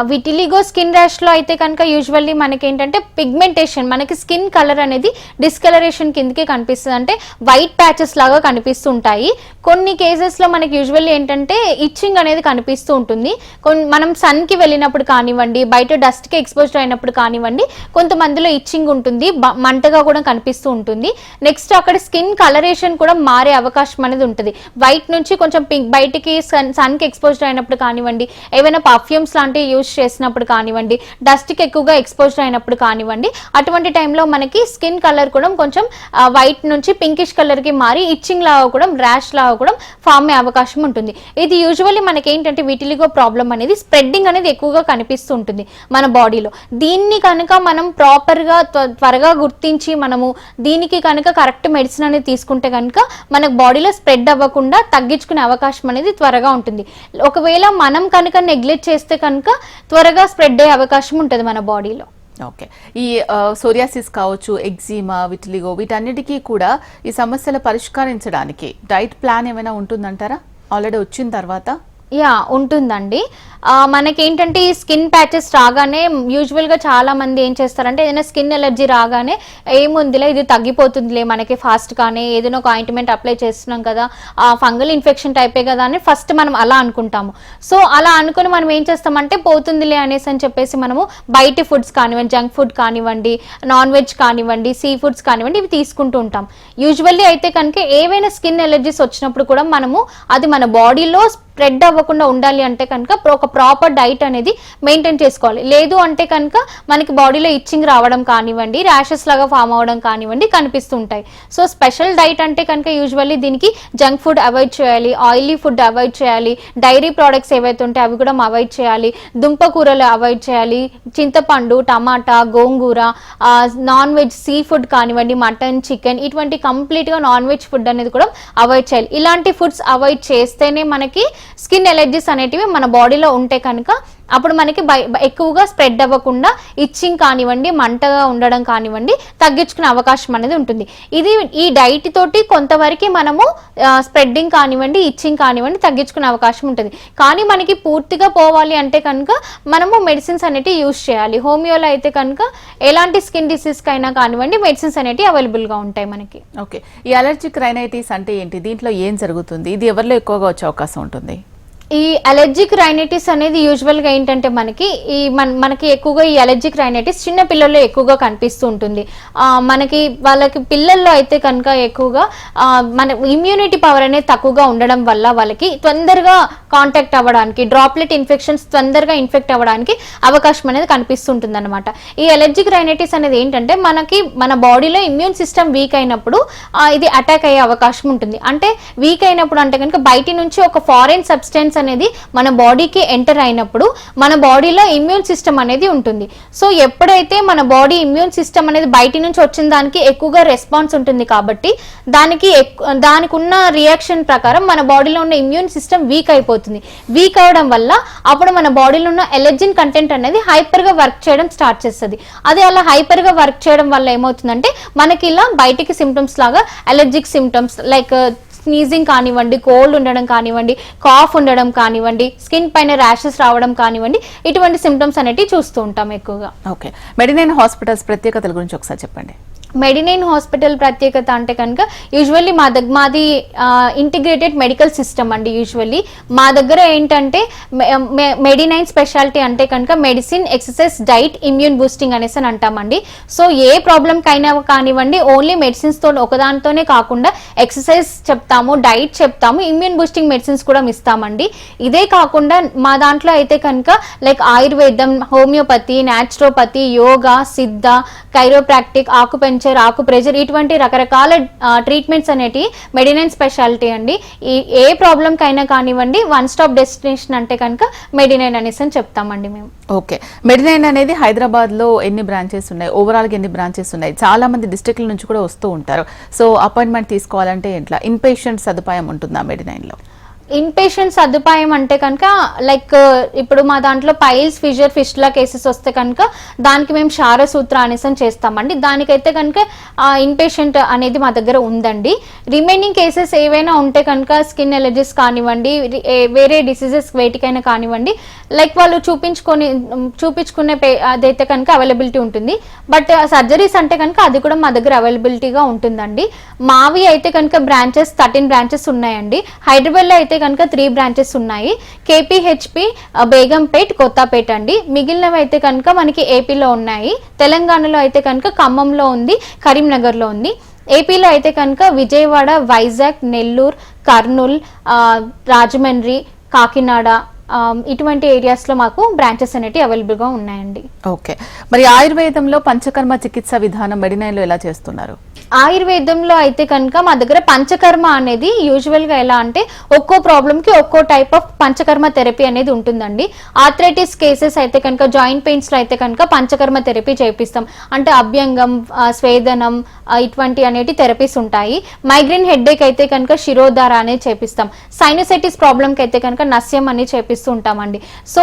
విటిలిగో స్కిన్ ర్యాష్ లో అయితే కనుక యూజువల్లీ మనకి ఏంటంటే పిగ్మెంటేషన్, మనకి స్కిన్ కలర్ అనేది డిస్కలరేషన్ కిందకే కనిపిస్తుంది, అంటే వైట్ ప్యాచెస్ లాగా కనిపిస్తూ ఉంటాయి. కొన్ని కేసెస్ లో మనకి యూజువల్లీ ఏంటంటే ఇచ్చింగ్ అనేది కనిపిస్తూ ఉంటుంది. మనం సన్ కి వెళ్ళినప్పుడు కానివ్వండి, బయట డస్ట్ కి ఎక్స్పోజ్ అయినప్పుడు కానివ్వండి, కొంతమందిలో ఇచ్చింగ్ ఉంటుంది, మంటగా కూడా కనిపిస్తూ ఉంటుంది. నెక్స్ట్ అక్కడ స్కిన్ కలరేషన్ కూడా మారే అవకాశం అనేది ఉంటుంది. వైట్ నుంచి కొంచెం పింక్, బయటికి సన్ కి ఎక్స్పోజ్ అయినప్పుడు కానివ్వండి, ఏవైనా పర్ఫ్యూమ్స్ లాంటివి యూజ్ చేసినప్పుడు కానివ్వండి, డస్ట్ కి ఎక్కువగా ఎక్స్పోజ్ అయినప్పుడు కానివ్వండి, అటువంటి టైంలో మనకి స్కిన్ కలర్ కూడా కొంచెం వైట్ నుంచి పింకిష్ కలర్ కి మారి ఇచ్చింగ్ లాగా కూడా, ర్యాష్ లాగా కూడా ఫామ్ అయ్యే అవకాశం ఉంటుంది. ఇది యూజువల్లీ మనకి ఏంటంటే విటిలిగో ప్రాబ్లం అనేది స్ప్రెడ్డింగ్ అనేది ఎక్కువగా కనిపిస్తూ ఉంటుంది మన బాడీలో. దీన్ని కనుక మనం ప్రాపర్ గా త్వరగా గుర్తించి మనము దీనికి కనుక కరెక్ట్ మెడిసిన్ అనేది తీసుకుంటే కనుక మనకు బాడీలో స్ప్రెడ్ అవ్వకుండా తగ్గించుకునే అవకాశం అనేది త్వరగా ఉంటుంది. ఒకవేళ మనం కనుక నెగ్లెక్ట్ చేస్తే కనుక త్వరగా స్ప్రెడ్ అయ్యే అవకాశం ఉంటుంది మన బాడీలో. ఓకే, ఈ సోరియాసిస్ కావచ్చు, ఎగ్జిమా, విటిలిగో, వీటన్నిటికీ కూడా ఈ సమస్యలు పరిష్కరించడానికి డైట్ ప్లాన్ ఏమైనా ఉంటుందంటారా ఆల్రెడీ వచ్చిన తర్వాత? యా, ఉంటుందండి. మనకేంటంటే ఈ స్కిన్ ప్యాచెస్ రాగానే యూజువల్గా చాలా మంది ఏం చేస్తారంటే ఏదైనా స్కిన్ ఎలర్జీ రాగానే ఏముందిలే ఇది తగ్గిపోతుందిలే మనకి ఫాస్ట్గానే, ఏదైనా ఒక ఆయింట్మెంట్ అప్లై చేస్తున్నాం కదా, ఫంగల్ ఇన్ఫెక్షన్ టైపే కదా అని ఫస్ట్ మనం అలా అనుకుంటాము. సో అలా అనుకుని మనం ఏం చేస్తామంటే పోతుందిలే అనేసి అని చెప్పేసి మనము బయట ఫుడ్స్ కానివ్వండి, జంక్ ఫుడ్ కానివ్వండి, నాన్ వెజ్ కానివ్వండి, సీ ఫుడ్స్ కానివ్వండి, ఇవి తీసుకుంటూ ఉంటాం. యూజువల్లీ అయితే కనుక ఏవైనా స్కిన్ ఎలర్జీస్ వచ్చినప్పుడు కూడా మనము అది మన బాడీలో స్ప్రెడ్ అవ్వకుండా ఉండాలి అంటే కనుక ఒక ప్రాపర్ డైట్ అనేది మెయింటైన్ చేసుకోవాలి. లేదు అంటే కనుక మనకి బాడీలో ఇచ్చింగ్ రావడం కానివ్వండి, ర్యాషెస్ లాగా ఫామ్ అవ్వడం కానివ్వండి కనిపిస్తూ ఉంటాయి. సో స్పెషల్ డైట్ అంటే కనుక యూజువల్లీ దీనికి జంక్ ఫుడ్ అవాయిడ్ చేయాలి, ఆయిలీ ఫుడ్ అవాయిడ్ చేయాలి, డైరీ ప్రోడక్ట్స్ ఏవైతే ఉంటే అవి కూడా అవాయిడ్ చేయాలి, దుంప కూరలు అవాయిడ్ చేయాలి, చింతపండు, టమాటా, గోంగూర, నాన్ వెజ్ సీ ఫుడ్ కానివ్వండి, మటన్, చికెన్, ఇటువంటి కంప్లీట్గా నాన్ వెజ్ ఫుడ్ అనేది కూడా అవాయిడ్ చేయాలి. ఇలాంటి ఫుడ్స్ అవాయిడ్ చేస్తేనే మనకి స్కిన్ ఎలర్జీస్ అనేటివి మన బాడీలో ఉంటే కనుక అప్పుడు మనకి ఎక్కువగా స్ప్రెడ్ అవ్వకుండా ఇచ్చింగ్ కానివ్వండి, మంటగా ఉండడం కానివ్వండి తగ్గించుకునే అవకాశం అనేది ఉంటుంది. ఇది ఈ డైట్ తోటి కొంతవరకు మనము స్ప్రెడ్డింగ్ కానివ్వండి, ఇచ్చింగ్ కానివ్వండి తగ్గించుకునే అవకాశం ఉంటుంది. కానీ మనకి పూర్తిగా పోవాలి అంటే కనుక మనము మెడిసిన్స్ అనేవి యూజ్ చేయాలి. హోమియోలో అయితే కనుక ఎలాంటి స్కిన్ డిసీజ్కి అయినా కానివ్వండి మెడిసిన్స్ అనేవి అవైలబుల్గా ఉంటాయి మనకి. ఓకే, ఈ అలర్జిక్ రైనైటిస్ అంటే ఏంటి, దీంట్లో ఏం జరుగుతుంది, ఇది ఎవరిలో ఎక్కువగా వచ్చే అవకాశం ఉంటుంది? ఈ అలర్జిక్ రైనైటిస్ అనేది యూజువల్గా ఏంటంటే మనకి ఎక్కువగా ఈ అలర్జిక్ రైనైటిస్ చిన్న పిల్లల్లో ఎక్కువగా కనిపిస్తూ ఉంటుంది. మనకి వాళ్ళకి పిల్లల్లో అయితే కనుక ఎక్కువగా మన ఇమ్యూనిటీ పవర్ అనేది తక్కువగా ఉండడం వల్ల వాళ్ళకి తొందరగా కాంటాక్ట్ అవ్వడానికి, డ్రాప్లెట్ ఇన్ఫెక్షన్స్ తొందరగా ఇన్ఫెక్ట్ అవ్వడానికి అవకాశం అనేది కనిపిస్తుంటుంది అనమాట. ఈ అలర్జిక్ రైనైటిస్ అనేది ఏంటంటే మన బాడీలో ఇమ్యూన్ సిస్టమ్ వీక్ అయినప్పుడు ఇది అటాక్ అయ్యే అవకాశం ఉంటుంది. అంటే వీక్ అయినప్పుడు అంటే కనుక బయటి నుంచి ఒక ఫారెన్ సబ్స్టెన్స్ అనేది మన బాడీకి ఎంటర్ అయినప్పుడు మన బాడీలో ఇమ్యూన్ సిస్టమ్ అనేది ఉంటుంది. సో ఎప్పుడైతే మన బాడీ ఇమ్యూన్ సిస్టమ్ అనేది బయటి నుంచి వచ్చిన దానికి ఎక్కువగా రెస్పాన్స్ ఉంటుంది కాబట్టి దానికి ఉన్న రియాక్షన్ ప్రకారం మన బాడీలో ఉన్న ఇమ్యూన్ సిస్టమ్ వీక్ అయిపోతుంది. వీక్ అవడం వల్ల అప్పుడు మన బాడీలో ఉన్న ఎలర్జిన్ కంటెంట్ అనేది హైపర్ గా వర్క్ చేయడం స్టార్ట్ చేస్తుంది. అదే అలా హైపర్ గా వర్క్ చేయడం వల్ల ఏమవుతుందంటే మనకి ఇలా బయటికి సిమ్టమ్స్ లాగా అలర్జిక్ సిమ్టమ్స్ లైక్ స్నీజింగ్ కానివ్వండి, కోల్డ్ ఉండడం కానివ్వండి, కాఫ్ ఉండడం కానివ్వండి, స్కిన్ పైన ర్యాషెస్ రావడం కానివ్వండి, ఇటువంటి సిమ్టమ్స్ అనేవి చూస్తూ ఉంటాం ఎక్కువగా. ఓకే, మెడినైన్ హాస్పిటల్స్ ప్రత్యేకతల గురించి ఒకసారి చెప్పండి. మెడినైన్ హాస్పిటల్ ప్రత్యేకత అంటే కనుక యూజువల్లీ మాది ఇంటిగ్రేటెడ్ మెడికల్ సిస్టమ్ అండి. యూజువల్లీ మా దగ్గర ఏంటంటే మెడినైన్ స్పెషాలిటీ అంటే కనుక medicine, exercise, diet, immune boosting అనేసి అని అంటామండి. సో ఏ ప్రాబ్లంకైనా కానివ్వండి ఓన్లీ మెడిసిన్స్తో ఒకదానితోనే కాకుండా ఎక్సర్సైజ్ చెప్తాము, డైట్ చెప్తాము, ఇమ్యూన్ బూస్టింగ్ మెడిసిన్స్ కూడా ఇస్తామండి. ఇదే కాకుండా మా దాంట్లో అయితే కనుక లైక్ ఆయుర్వేదం, హోమియోపతి, న్యాచురోపతి, యోగా, సిద్ధ, కైరోప్రాక్టిక్, ఆకుప్రెజర్ ఇటువంటి రకరకాల ట్రీట్మెంట్స్ అనేటివి మెడినైన్ స్పెషాలిటీ అండి. ఏ ప్రాబ్లం కైనా కానివ్వండి వన్ స్టాప్ డెస్టినేషన్ అంటే కనుక మెడినైన్ అనేసి అని చెప్తామండి మేము. ఓకే, మెడినైన్ అనేది హైదరాబాద్ లో ఎన్ని బ్రాంచెస్ ఉన్నాయి, ఓవరాల్ గా ఎన్ని బ్రాంచెస్ ఉన్నాయి? చాలా మంది డిస్ట్రిక్ట్ల నుంచి కూడా వస్తూ ఉంటారు. సో అపాయింట్మెంట్ తీసుకోవాలంటే ఎట్లా, ఇన్ పేషెంట్ సదుపాయం ఉంటుందా మెడినైన్ లో? ఇన్ పేషెంట్ సదుపాయం అంటే కనుక లైక్ ఇప్పుడు మా దాంట్లో పైల్స్ ఫిషర్ ఫిస్టులా కేసెస్ వస్తే కనుక దానికి మేము క్షారసూత్ర అనేసం చేస్తామండి. దానికైతే కనుక ఇన్ పేషెంట్ అనేది మా దగ్గర ఉందండి. రిమైనింగ్ కేసెస్ ఏవైనా ఉంటే కనుక స్కిన్ ఎలర్జీస్ కానివ్వండి, వేరే డిసీజెస్ వేటికైనా కానివ్వండి, లైక్ వాళ్ళు చూపించుకునే అదైతే కనుక అవైలబిలిటీ ఉంటుంది. బట్ సర్జరీస్ అంటే కనుక అది కూడా మా దగ్గర అవైలబిలిటీగా ఉంటుందండి. మావి అయితే కనుక బ్రాంచెస్ 13 బ్రాంచెస్ ఉన్నాయండి. హైదరాబాద్లో అయితే కనుక 3 బ్రాంచెస్ ఉన్నాయి. కేపీహెచ్పి, బేగంపేట్, కొత్తపేట అండి. మిగిలినవి అయితే కనుక మనకి ఏపీలో ఉన్నాయి. తెలంగాణలో అయితే కనుక ఖమ్మంలో ఉంది, కరీంనగర్లో ఉంది. ఏపీలో అయితే కనుక విజయవాడ, వైజాగ్, నెల్లూరు, కర్నూలు, రాజమండ్రి, కాకినాడ ఇటువంటి ఏరియాస్లో మాకు బ్రాంచెస్ అనేవి అవైలబుల్గా ఉన్నాయండి. ఓకే, మరి ఆయుర్వేదంలో పంచకర్మ చికిత్స విధానం మెడినైన్లో ఎలా చేస్తున్నారు? ఆయుర్వేదంలో అయితే కనుక మా దగ్గర పంచకర్మ అనేది యూజువల్గా ఎలా అంటే ఒక్కో ప్రాబ్లంకి ఒక్కో టైప్ ఆఫ్ పంచకర్మ థెరపీ అనేది ఉంటుందండి. ఆర్థరైటిస్ కేసెస్ అయితే కనుక జాయింట్ పెయిన్స్లో అయితే కనుక పంచకర్మ థెరపీ చేపిస్తాం. అంటే అభ్యంగం, స్వేదనం ఇటువంటి అనేటి థెరపీస్ ఉంటాయి. మైగ్రేన్ హెడ్ఏక్ అయితే కనుక శిరోధార అనేది చేపిస్తాం. సైనసైటిస్ ప్రాబ్లంకి అయితే కనుక నస్యం అనేది చేపిస్తూ ఉంటామండి. సో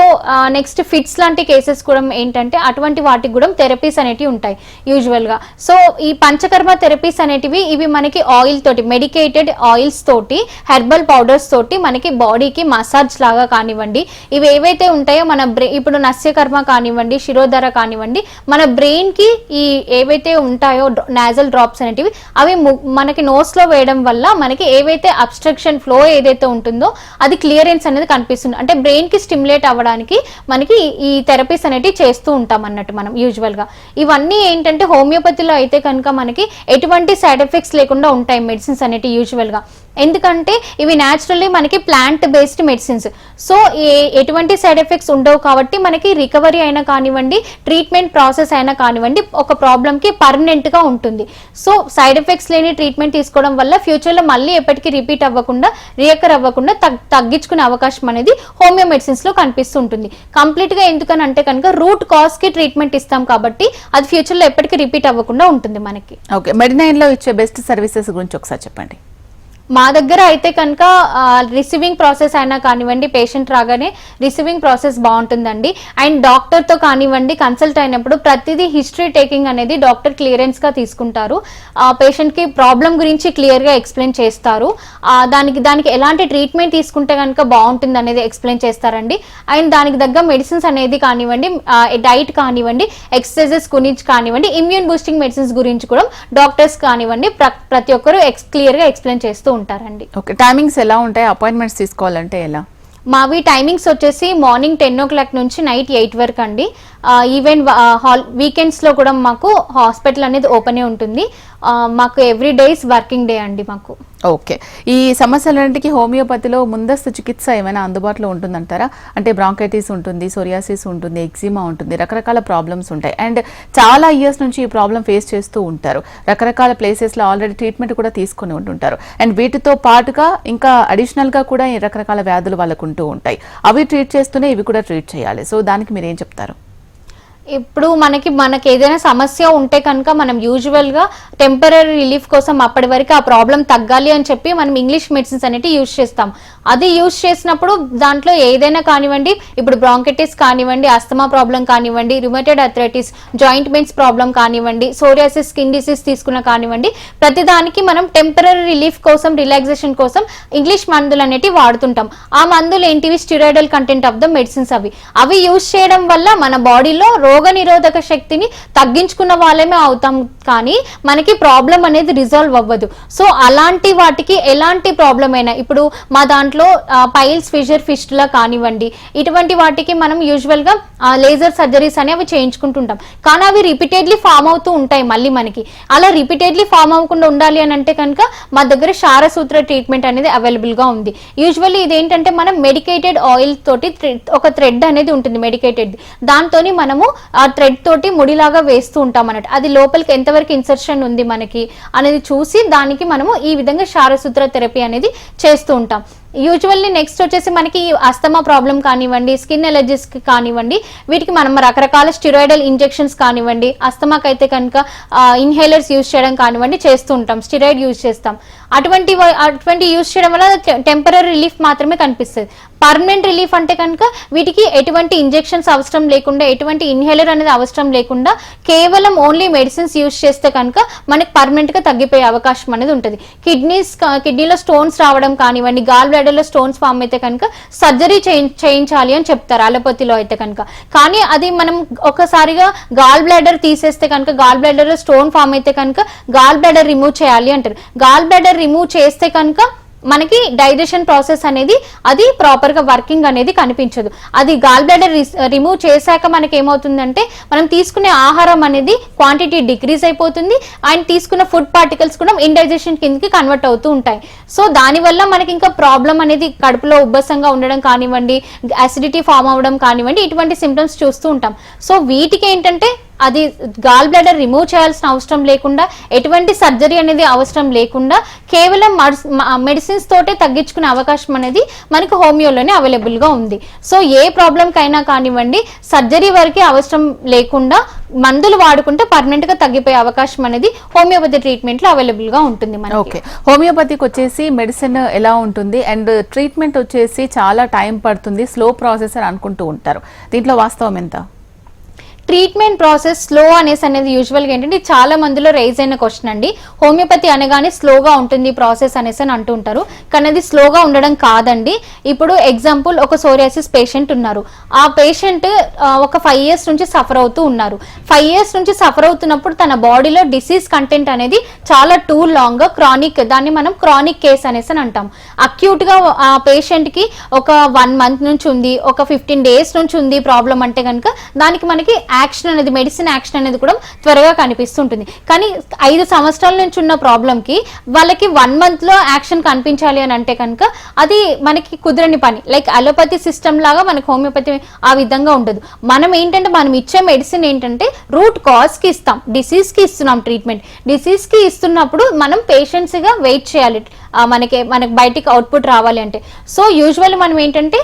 నెక్స్ట్ ఫిట్స్ లాంటి కేసెస్ కూడా ఏంటంటే అటువంటి వాటికి కూడా థెరపీస్ అనేటివి ఉంటాయి యూజువల్గా. సో ఈ పంచకర్మ థెరపీస్ అనేటివి ఇవి మనకి ఆయిల్ తోటి, మెడికేటెడ్ ఆయిల్స్ తోటి, హెర్బల్ పౌడర్స్ తోటి మనకి బాడీకి మసాజ్ లాగా కానివ్వండి, ఇవి ఏవైతే ఉంటాయో మన ఇప్పుడు నస్యకర్మ కానివ్వండి, శిరోధర కానివ్వండి, మన బ్రెయిన్ కి ఈ ఏవైతే ఉంటాయో నాజల్ డ్రాప్స్ అనేటివి అవి మనకి నోస్ లో వేయడం వల్ల మనకి ఏవైతే అబ్స్ట్రక్షన్ ఫ్లో ఏదైతే ఉంటుందో అది క్లియరెన్స్ అనేది కనిపిస్తుంది. అంటే బ్రెయిన్ కి స్టిమ్యులేట్ అవ్వడానికి మనకి ఈ థెరపీస్ అనేటివి చేస్తూ ఉంటాం అన్నట్టు మనం యూజువల్ గా. ఇవన్నీ ఏంటంటే హోమియోపతిలో అయితే కనుక మనకి ఎటువంటి సైడ్ ఎఫెక్ట్స్ లేకుండా ఉంటాయి మెడిసిన్స్ అనేటివి యూజువల్ గా. ఎందుకంటే ఇవి న్యాచురల్లీ మనకి ప్లాంట్ బేస్డ్ మెడిసిన్స్. సో ఎటువంటి సైడ్ ఎఫెక్ట్స్ ఉండవు కాబట్టి మనకి రికవరీ అయినా కానివ్వండి, ట్రీట్మెంట్ ప్రాసెస్ అయినా కానివ్వండి ఒక ప్రాబ్లంకి పర్మనెంట్ గా ఉంటుంది. సో సైడ్ ఎఫెక్ట్స్ లేని ట్రీట్మెంట్ తీసుకోవడం వల్ల ఫ్యూచర్లో మళ్ళీ ఎప్పటికీ రిపీట్ అవ్వకుండా, రియకర్ అవ్వకుండా తగ్గించుకునే అవకాశం అనేది హోమియో మెడిసిన్స్ లో కనిపిస్తూ ఉంటుంది. కంప్లీట్ గా ఎందుకని అంటే కనుక రూట్ కాజ్ కి ట్రీట్మెంట్ ఇస్తాం కాబట్టి అది ఫ్యూచర్ లో ఎప్పటికీ రిపీట్ అవ్వకుండా ఉంటుంది మనకి. ఓకే, మెడినైన్ లో ఇచ్చే బెస్ట్ సర్వీసెస్ గురించి ఒకసారి చెప్పండి. మా దగ్గర అయితే కనుక రిసీవింగ్ ప్రాసెస్ అయినా కానివ్వండి, పేషెంట్ రాగానే రిసీవింగ్ ప్రాసెస్ బాగుంటుందండి. అండ్ డాక్టర్తో కానివ్వండి కన్సల్ట్ అయినప్పుడు ప్రతిదీ హిస్టరీ టేకింగ్ అనేది డాక్టర్ క్లియరెన్స్గా తీసుకుంటారు. పేషెంట్కి ప్రాబ్లం గురించి క్లియర్గా ఎక్స్ప్లెయిన్ చేస్తారు. దానికి ఎలాంటి ట్రీట్మెంట్ తీసుకుంటే కనుక బాగుంటుంది అనేది ఎక్స్ప్లెయిన్ చేస్తారండి. అండ్ దానికి తగ్గ మెడిసిన్స్ అనేది కానివ్వండి, డైట్ కానివ్వండి, ఎక్సర్సైజెస్ గురించి కానివ్వండి, ఇమ్యూన్ బూస్టింగ్ మెడిసిన్స్ గురించి కూడా డాక్టర్స్ కానివ్వండి ప్రతి ఒక్కరు క్లియర్గా ఎక్స్ప్లెయిన్ చేస్తూ ఉంటారండి. ఓకే, టైమింగ్స్ ఎలా ఉంటాయి? అపాయింట్మెంట్స్ తీసుకోవాలంటే ఎలా? మావి టైమింగ్స్ వచ్చేసి మార్నింగ్ 10 o'clock నుంచి నైట్ 8 వరకు అండి. ఈవెన్ వీకెండ్స్ లో కూడా మాకు హాస్పిటల్ అనేది ఓపెన్ ఉంటుంది. మాకు ఎవ్రీ డేస్ వర్కింగ్ డే అండి మాకు. ఓకే, ఈ సమస్యలన్నింటికి హోమియోపతిలో ముందస్తు చికిత్స ఏమైనా అందుబాటులో ఉంటుందంటారా? అంటే బ్రాంకైటిస్ ఉంటుంది, సోరియాసిస్ ఉంటుంది, ఎగ్జిమా ఉంటుంది, రకరకాల ప్రాబ్లమ్స్ ఉంటాయి. అండ్ చాలా ఇయర్స్ నుంచి ఈ ప్రాబ్లం ఫేస్ చేస్తూ ఉంటారు. రకరకాల ప్లేసెస్లో ఆల్రెడీ ట్రీట్మెంట్ కూడా తీసుకుని ఉంటుంటారు. అండ్ వీటితో పాటుగా ఇంకా అడిషనల్గా కూడా ఈ రకరకాల వ్యాధులు వాళ్ళకు ఉంటూ ఉంటాయి. అవి ట్రీట్ చేస్తూనే ఇవి కూడా ట్రీట్ చేయాలి. సో దానికి మీరు ఏం చెప్తారు? ఇప్పుడు మనకి ఏదైనా సమస్య ఉంటే కనుక మనం యూజువల్గా టెంపరీ రిలీఫ్ కోసం అప్పటి వరకు ఆ ప్రాబ్లం తగ్గాలి అని చెప్పి మనం ఇంగ్లీష్ మెడిసిన్స్ అనేవి యూజ్ చేస్తాం. అది యూజ్ చేసినప్పుడు దాంట్లో ఏదైనా కానివ్వండి, ఇప్పుడు బ్రాంకైటిస్ కానివ్వండి, ఆస్తమా ప్రాబ్లం కానివ్వండి, rheumatoid arthritis, joint pains problem కానివ్వండి, సోరియాసిస్, స్కిన్ డిసీజ్ తీసుకున్న కానివ్వండి, ప్రతిదానికి మనం టెంపరీ రిలీఫ్ కోసం, రిలాక్సేషన్ కోసం ఇంగ్లీష్ మందులు అనేవి వాడుతుంటాం. ఆ మందులు ఏంటివి? Steroidal content of the medicines. అవి యూజ్ చేయడం వల్ల మన బాడీలో రోగ నిరోధక శక్తిని తగ్గించుకున్న వాళ్ళమే అవుతాం, కానీ మనకి ప్రాబ్లం అనేది రిజాల్వ్ అవ్వదు. సో అలాంటి వాటికి ఎలాంటి ప్రాబ్లం అయినా, ఇప్పుడు మా దాంట్లో పైల్స్ ఫిషర్ ఫిస్టులా కానివ్వండి, ఇటువంటి వాటికి మనం యూజువల్ గా లేజర్ సర్జరీస్ అనేవి చేయించుకుంటుంటాం. కానీ అవి రిపీటెడ్లీ ఫామ్ అవుతూ ఉంటాయి మళ్ళీ మనకి. అలా రిపీటెడ్లీ ఫామ్ అవ్వకుండా ఉండాలి అని అంటే కనుక మా దగ్గర క్షారసూత్ర ట్రీట్మెంట్ అనేది అవైలబుల్ గా ఉంది. యూజువల్లీ ఇదేంటంటే మనం మెడికేటెడ్ ఆయిల్ తోటి ఒక థ్రెడ్ అనేది ఉంటుంది మెడికేటెడ్, దాంతో మనము ఆ థ్రెడ్ తోటి ముడిలాగా వేస్తూ ఉంటాం అన్నట్టు. అది లోపలికి ఎంతవరకు ఇన్సర్షన్ ఉంది మనకి అనేది చూసి దానికి మనము ఈ విధంగా క్షారసూత్ర థెరపీ అనేది చేస్తూ ఉంటాం. యూజువల్లీ నెక్స్ట్ వచ్చేసి మనకి అస్తమా ప్రాబ్లం కానివ్వండి, స్కిన్ ఎలర్జీస్ కానివ్వండి, వీటికి మనం రకరకాల స్టిరాయిడల్ ఇంజెక్షన్స్ కానివ్వండి, అస్తమాకి అయితే కనుక ఇన్హేలర్స్ యూజ్ చేయడం కానివ్వండి చేస్తూ ఉంటాం, స్టిరాయిడ్ యూజ్ చేస్తాం. అటువంటి యూజ్ చేయడం వల్ల టెంపరీ రిలీఫ్ మాత్రమే కనిపిస్తుంది. పర్మనెంట్ రిలీఫ్ అంటే కనుక వీటికి ఎటువంటి ఇంజెక్షన్స్ అవసరం లేకుండా, ఎటువంటి ఇన్హేలర్ అనేది అవసరం లేకుండా కేవలం ఓన్లీ మెడిసిన్స్ యూజ్ చేస్తే కనుక మనకి పర్మనెంట్ గా తగ్గిపోయే అవకాశం అనేది ఉంటుంది. కిడ్నీలో స్టోన్స్ రావడం కానివ్వండి, గాల్ బ్లాడర్లో స్టోన్స్ ఫామ్ అయితే కనుక సర్జరీ చేయించాలి అని చెప్తారు అలోపతిలో అయితే కనుక. కానీ అది మనం ఒకసారిగా గాల్ బ్లాడర్ తీసేస్తే కనుక, గాల్ బ్లాడర్ లో స్టోన్ ఫామ్ అయితే కనుక గాల్ బ్లాడర్ రిమూవ్ చేయాలి అంటారు. గాల్ బ్లాడర్ రిమూవ్ చేస్తే కనుక మనకి డైజెషన్ ప్రాసెస్ అనేది అది ప్రాపర్ గా వర్కింగ్ అనేది కనిపించదు. అది గాల్ బ్లాడర్ రిమూవ్ చేశాక మనకి ఏమవుతుందంటే మనం తీసుకునే ఆహారం అనేది క్వాంటిటీ డిక్రీజ్ అయిపోతుంది అండ్ తీసుకున్న ఫుడ్ పార్టికల్స్ కూడా ఇండైజెషన్ కిందకి కన్వర్ట్ అవుతూ ఉంటాయి. సో దానివల్ల మనకి ఇంకా ప్రాబ్లం అనేది కడుపులో ఉబ్బసంగా ఉండడం కానివ్వండి, అసిడిటీ ఫామ్ అవ్వడం కానివ్వండి, ఇటువంటి సిమ్టమ్స్ చూస్తూ ఉంటాం. సో వీటికి ఏంటంటే అది గాల్ బ్లాడర్ రిమూవ్ చేయాల్సిన అవసరం లేకుండా, ఎటువంటి సర్జరీ అనేది అవసరం లేకుండా కేవలం మెడిసిన్స్ తోటే తగ్గించుకునే అవకాశం అనేది మనకు హోమియోలోనే అవైలబుల్ గా ఉంది. సో ఏ ప్రాబ్లం కైనా కానివ్వండి సర్జరీ వరకే అవసరం లేకుండా మందులు వాడుకుంటే పర్మనెంట్ గా తగ్గిపోయే అవకాశం అనేది హోమియోపతి ట్రీట్మెంట్ లో అవైలబుల్ గా ఉంటుంది మనకి. ఓకే, హోమియోపతికి వచ్చేసి మెడిసిన్ ఎలా ఉంటుంది అండ్ ట్రీట్మెంట్ వచ్చేసి చాలా టైం పడుతుంది, స్లో ప్రాసెస్ అని అనుకుంటూ ఉంటారు. దీంట్లో వాస్తవం ఎంత? ట్రీట్మెంట్ ప్రాసెస్ స్లో అనేది యూజువల్గా ఏంటంటే చాలా మందిలో రైజ్ అయిన క్వశ్చన్ అండి. హోమియోపతి అనగానే స్లోగా ఉంటుంది ప్రాసెస్ అనేసి అని అంటూ ఉంటారు, కానీ అది స్లోగా ఉండడం కాదండి. ఇప్పుడు ఎగ్జాంపుల్ ఒక సోరియాసిస్ పేషెంట్ ఉన్నారు. ఆ పేషెంట్ ఒక 5 years నుంచి సఫర్ అవుతూ ఉన్నారు. 5 years నుంచి సఫర్ అవుతున్నప్పుడు తన బాడీలో డిసీజ్ కంటెంట్ అనేది చాలా టూ లాంగ్ క్రానిక్, దాన్ని మనం క్రానిక్ కేస్ అనేసి అని అంటాం. అక్యూట్ గా ఆ పేషెంట్ కి ఒక 1 month నుంచి ఉంది, ఒక 15 days నుంచి ఉంది ప్రాబ్లం అంటే కనుక దానికి మనకి యాక్షన్ అనేది, మెడిసిన్ యాక్షన్ అనేది కూడా త్వరగా కనిపిస్తుంటుంది. కానీ 5 సంవత్సరాల నుంచి ఉన్న ప్రాబ్లం కి వాళ్ళకి 1 month లో యాక్షన్ కనిపించాలి అని అంటే కనుక అది మనకి కుదరని పని. లైక్ అలోపతి సిస్టమ్ లాగా మనకి హోమియోపతి ఆ విధంగా ఉండదు. మనం ఏంటంటే మనం ఇచ్చే మెడిసిన్ ఏంటంటే రూట్ కాజ్ కి ఇస్తాం, డిసీజ్ కి ఇస్తున్నాం ట్రీట్మెంట్. డిసీజ్ కి ఇస్తున్నప్పుడు మనం పేషెంట్స్ గా వెయిట్ చేయాలి మనకి బయటికి అవుట్పుట్ రావాలి అంటే. సో యూజువల్లీ మనం ఏంటంటే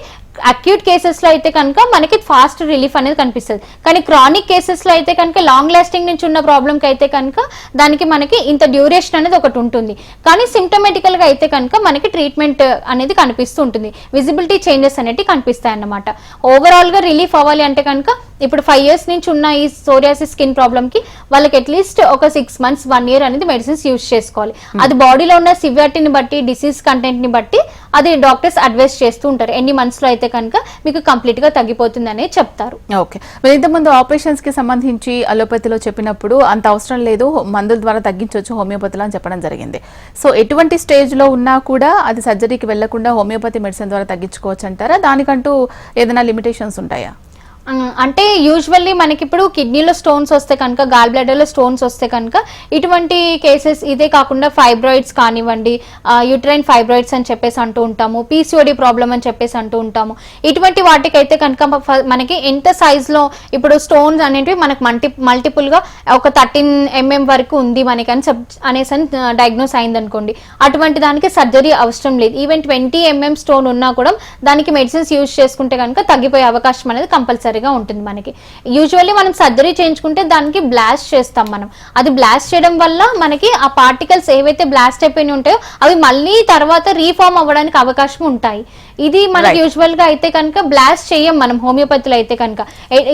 అక్యూట్ కేసెస్ లో అయితే కనుక మనకి ఫాస్ట్ రిలీఫ్ అనేది కనిపిస్తుంది. కానీ క్రానిక్ కేసెస్ లో అయితే కనుక లాంగ్ లాస్టింగ్ నుంచి ఉన్న ప్రాబ్లం కి అయితే కనుక దానికి మనకి ఇంత డ్యూరేషన్ అనేది ఒకటి ఉంటుంది. కానీ సిమ్టమేటికల్ గా అయితే కనుక మనకి ట్రీట్మెంట్ అనేది కనిపిస్తూ ఉంటుంది, విజిబిలిటీ చేంజెస్ అనేవి కనిపిస్తాయి అన్నమాట. ఓవరాల్ గా రిలీఫ్ అవ్వాలి అంటే కనుక ఇప్పుడు 5 years నుంచి ఉన్న ఈ సోరియాసిస్ స్కిన్ ప్రాబ్లమ్ కి వాళ్ళకి అట్లీస్ట్ ఒక 6 months 1 year అనేది మెడిసిన్స్ యూజ్ చేసుకోవాలి. అది బాడీలో ఉన్న సివియారిటీని బట్టి, డిసీజ్ కంటెంట్ ని బట్టి అది డాక్టర్స్ అడ్వైస్ చేస్తూ ఉంటారు. ఎన్ని మంత్స్ లో అయితే కనుక మీకు కంప్లీట్ గా తగ్గిపోతుంది అనేది చెప్తారు. ఓకే, మీరు ఇంతకుముందు ఆపరేషన్స్ కి సంబంధించి అలోపతిలో చెప్పినప్పుడు అంత అవసరం లేదు, మందుల ద్వారా తగ్గించవచ్చు హోమియోపతిలో అని చెప్పడం జరిగింది. సో ఎటువంటి స్టేజ్ లో ఉన్నా కూడా అది సర్జరీకి వెళ్లకుండా హోమియోపతి మెడిసిన్ ద్వారా తగ్గించుకోవచ్చు అంటారా? దానికంటూ ఏదైనా లిమిటేషన్స్ ఉంటాయా? అంటే యూజువల్లీ మనకి ఇప్పుడు కిడ్నీలో స్టోన్స్ వస్తే కనుక, గాల్ బ్లాడర్లో స్టోన్స్ వస్తే కనుక ఇటువంటి కేసెస్, ఇదే కాకుండా ఫైబ్రాయిడ్స్ కానివ్వండి, యూట్రైన్ ఫైబ్రాయిడ్స్ అని చెప్పేసి అంటూ ఉంటాము, పీసీఓడి ప్రాబ్లం అని చెప్పేసి అంటూ ఉంటాము. ఇటువంటి వాటికైతే కనుక మనకి ఎంత సైజ్లో ఇప్పుడు స్టోన్స్ అనేటివి మనకు మల్టిపుల్గా ఒక 13 mm వరకు ఉంది మనకి అనేసి డయాగ్నోస్ అయింది అనుకోండి, అటువంటి దానికి సర్జరీ అవసరం లేదు. ఈవెన్ 20 mm స్టోన్ ఉన్నా కూడా దానికి మెడిసిన్స్ యూజ్ చేసుకుంటే కనుక తగ్గిపోయే అవకాశం అనేది కంపల్సరీ ఉంటుంది మనకి. యూజువల్లీ మనం సర్జరీ చేయించుకుంటే దానికి బ్లాస్ట్ చేస్తాం మనం. అది బ్లాస్ట్ చేయడం వల్ల మనకి ఆ పార్టికల్స్ ఏవైతే బ్లాస్ట్ అయిపోయి ఉంటాయో అవి మళ్ళీ తర్వాత రీఫార్మ్ అవ్వడానికి అవకాశం ఉంటాయి. ఇది మనకి యూజువల్ గా అయితే కనుక బ్లాస్ట్ చేయం మనం హోమియోపతిలో అయితే కనుక.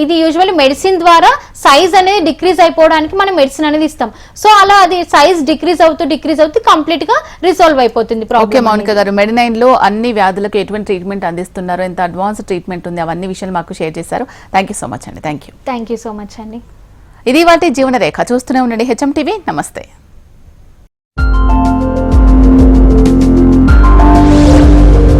ఇది యూజువల్లీ మెడిసిన్ ద్వారా సైజ్ అనేది డిక్రీజ్ అయిపోవడానికి మనం మెడిసిన్ అనేది ఇస్తాం. సో అలా అది సైజ్ డిక్రీజ్ అవుతూ కంప్లీట్ గా రిసాల్వ్ అయిపోతుంది ప్రాబ్లం. మౌనిక గారు, మెడినైన్ లో అన్ని వ్యాధులకు ఎటువంటి ట్రీట్మెంట్ అందిస్తున్నారు, ఎంత అడ్వాన్స్ ట్రీట్మెంట్ ఉంది, అవన్నీ విషయాలు మాకు షేర్ చేశారు. థ్యాంక్ యూ సో మచ్ అండి. థ్యాంక్ యూ సో మచ్ అండి. ఇది వాటి జీవన రేఖ. చూస్తూనే ఉండండి హెచ్ఎం టీవీ. నమస్తే.